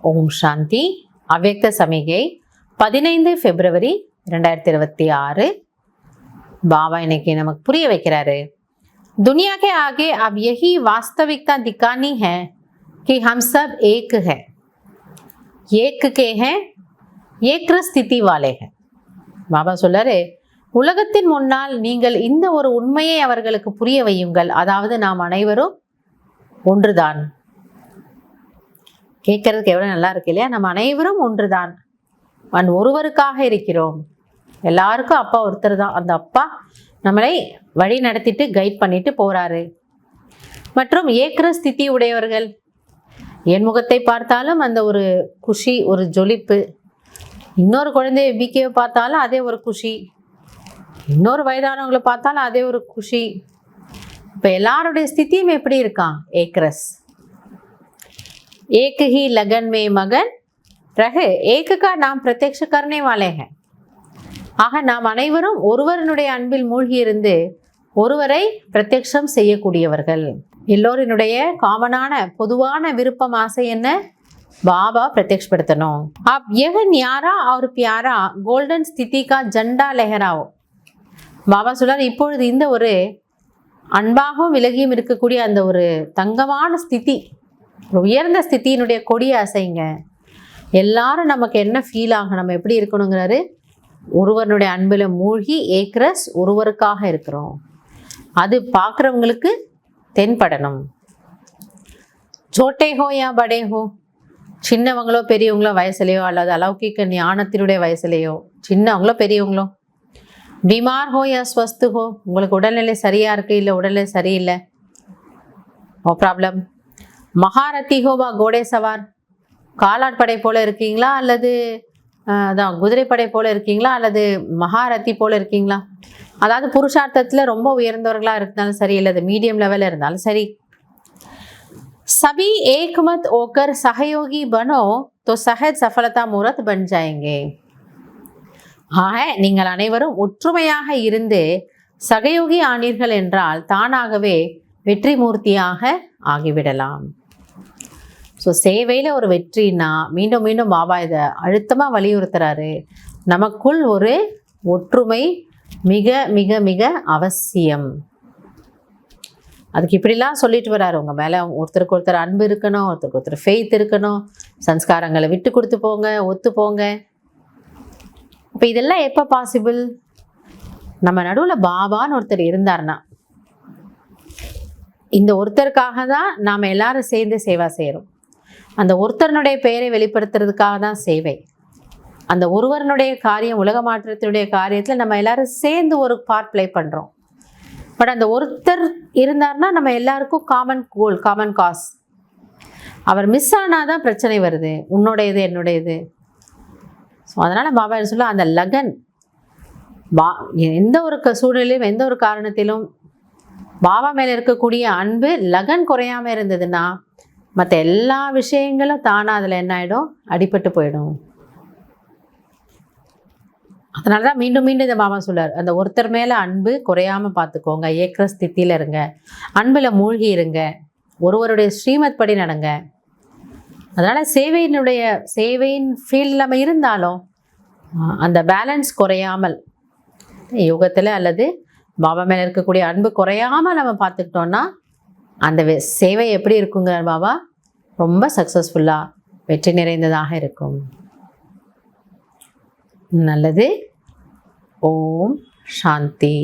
ஓம் சாந்தி. அவ்யக்த சமிகை 15 பிப்ரவரி 2026. பாபா இன்னைக்கு நமக்கு புரிய வைக்கிறாரு. दुनिया के आगे अब यही वास्तविकता दिखानी है कि हम सब एक है, एक के हैं, ஏக்ர ஸ்திதி வாலே हैं. பாபா சொல்றாரு, உலகத்தின் முன்னால் நீங்கள் இந்த ஒரு உண்மையை அவர்களுக்கு புரிய வையுங்கள். அதாவது நாம் அனைவரும் ஒன்றுதான். கேட்கறதுக்கு எவ்வளவு நல்லா இருக்கு இல்லையா? நம்ம அனைவரும் ஒன்றுதான், ஒருவருக்காக இருக்கிறோம். எல்லாருக்கும் அப்பா ஒருத்தர் தான். அந்த அப்பா நம்மளை வழி நடத்திட்டு கைட் பண்ணிட்டு போறாரு. மற்றும் ஏக்ர ஸ்திதி உடையவர்கள், என் முகத்தை பார்த்தாலும் அந்த ஒரு குஷி, ஒரு ஜொலிப்பு. இன்னொரு குழந்தைய பிகேவை பார்த்தாலும் அதே ஒரு குஷி, இன்னொரு வயதானவங்களை பார்த்தாலும் அதே ஒரு குஷி. இப்போ எல்லாருடைய ஸ்திதியும் எப்படி இருக்கான்? ஏக்ரஸ். एक ही लगन में मगन रहे, एक का नाम प्रत्यक्ष करने वाले हैं. ஆக நாம் அனைவரும் ஒருவருடைய அன்பில் மூழ்கி இருந்து ஒருவரை பிரத்யக்ஷம் செய்யக்கூடியவர்கள். எல்லோரினுடைய காமனான பொதுவான விருப்பம், ஆசை என்ன? பாபா பிரத்யக்ஷப்படுத்தணும். आप यह न्यारा और प्यारा गोल्डन स्थिति का झंडा लहराओ. பாபா சொல்றார், இப்பொழுது இந்த ஒரு அன்பாகவும் விலகியும் இருக்கக்கூடிய அந்த ஒரு தங்கமான ஸ்திதி, உயர்ந்த ஸ்திதியினுடைய கொடியை அசைங்க. எல்லாரும் நமக்கு என்ன ஃபீல் ஆகும், நம்ம எப்படி இருக்கணுங்கிறாரு? ஒருவருடைய அன்பில் மூழ்கி ஏக்ரஸ், ஒருவருக்காக இருக்கிறோம். அது பார்க்குறவங்களுக்கு தென்படணும். சோட்டே ஹோ யா படே ஹோ, சின்னவங்களோ பெரியவங்களோ, வயசுலையோ அல்லது அலௌகிக்க ஞானத்தினுடைய வயசுலையோ, சின்னவங்களோ பெரியவங்களோ, பிமார் ஹோ யா ஸ்வஸ்து ஹோ, உங்களுக்கு உடல்நிலை சரியாக இருக்குது இல்லை உடல்நிலை சரியில்லை, நோ ப்ராப்ளம். மகாரத்தி ஹோவா கோடே சவார், காலாட்படை போல இருக்கீங்களா அல்லது அதான் குதிரைப்படை போல இருக்கீங்களா அல்லது மகாரத்தி போல இருக்கீங்களா? அதாவது புருஷார்த்தத்தில் ரொம்ப உயர்ந்தவர்களாக இருந்தாலும் சரி, அல்லது மீடியம் லெவலில் இருந்தாலும் சரி. சபி ஏக்மத் ஓக்கர் சகயோகி பனோ தோ சஹஜ் சஃபலதா மூரத் பன் ஜாயேங்கே. ஆக நீங்கள் அனைவரும் ஒற்றுமையாக இருந்து சகயோகி ஆனீர்கள் என்றால் தானாகவே வெற்றி மூர்த்தியாக ஆகிவிடலாம். ஸோ சேவையில் ஒரு வெற்றின்னா மீண்டும் மீண்டும் பாபா இதை அழுத்தமாக வலியுறுத்துறாரு. நமக்குள் ஒரு ஒற்றுமை மிக மிக மிக அவசியம். அதுக்கு இப்படிலாம் சொல்லிட்டு வர்றாரு. உங்கள் மேலே ஒருத்தருக்கு ஒருத்தர் அன்பு இருக்கணும், ஒருத்தருக்கு ஒருத்தர் ஃபெய்த் இருக்கணும், சன்ஸ்காரங்களை விட்டு கொடுத்து போங்க, ஒத்து போங்க. இப்போ இதெல்லாம் எப்போ பாசிபிள்? நம்ம நடுவில் பாபான்னு ஒருத்தர் இருந்தார்னா, இந்த ஒருத்தருக்காக தான் நாம் எல்லாரும் சேர்ந்து சேவா செய்கிறோம். அந்த ஒருத்தருடைய பெயரை வெளிப்படுத்துறதுக்காக தான் சேவை. அந்த ஒருவருடைய காரியம், உலக மாற்றத்தினுடைய காரியத்தில் நம்ம எல்லாரும் சேர்ந்து ஒரு பார்ட் ப்ளே பண்ணுறோம். பட் அந்த ஒருத்தர் இருந்தார்னா நம்ம எல்லாருக்கும் காமன் கோல், காமன் காஸ். அவர் மிஸ் ஆனால் தான் பிரச்சனை வருது, உன்னுடையது என்னுடையது. ஸோ அதனால் பாபா சொல்ல, அந்த லகன் எந்த ஒரு சூழ்நிலையிலும் எந்த ஒரு காரணத்திலும் பாபா மேலே இருக்கக்கூடிய அன்பு லகன் குறையாமல் இருந்ததுன்னா மற்ற எல்லா விஷயங்களும் தானாக அதில் என்ன ஆகிடும்? அடிபட்டு போயிடும். அதனால தான் மீண்டும் மீண்டும் இந்த பாபா சொல்லார், அந்த ஒருத்தர் மேலே அன்பு குறையாமல் பார்த்துக்கோங்க, ஏக்ர ஸ்தித்தியில் இருங்க, அன்பில் மூழ்கி இருங்க, ஒருவருடைய ஸ்ரீமத் படி நடங்க. அதனால் சேவையின் ஃபீல்டில் நம்ம இருந்தாலும் அந்த பேலன்ஸ் குறையாமல் யோகத்தில் அல்லது பாபா மேலே இருக்கக்கூடிய அன்பு குறையாமல் நம்ம பார்த்துக்கிட்டோன்னா அந்த சேவை எப்படி இருக்குங்கிறார் பாபா? ரொம்ப சக்ஸஸ்ஃபுல்லாக வெற்றி நிறைந்ததாக இருக்கும். நல்லது. ஓம் சாந்தி.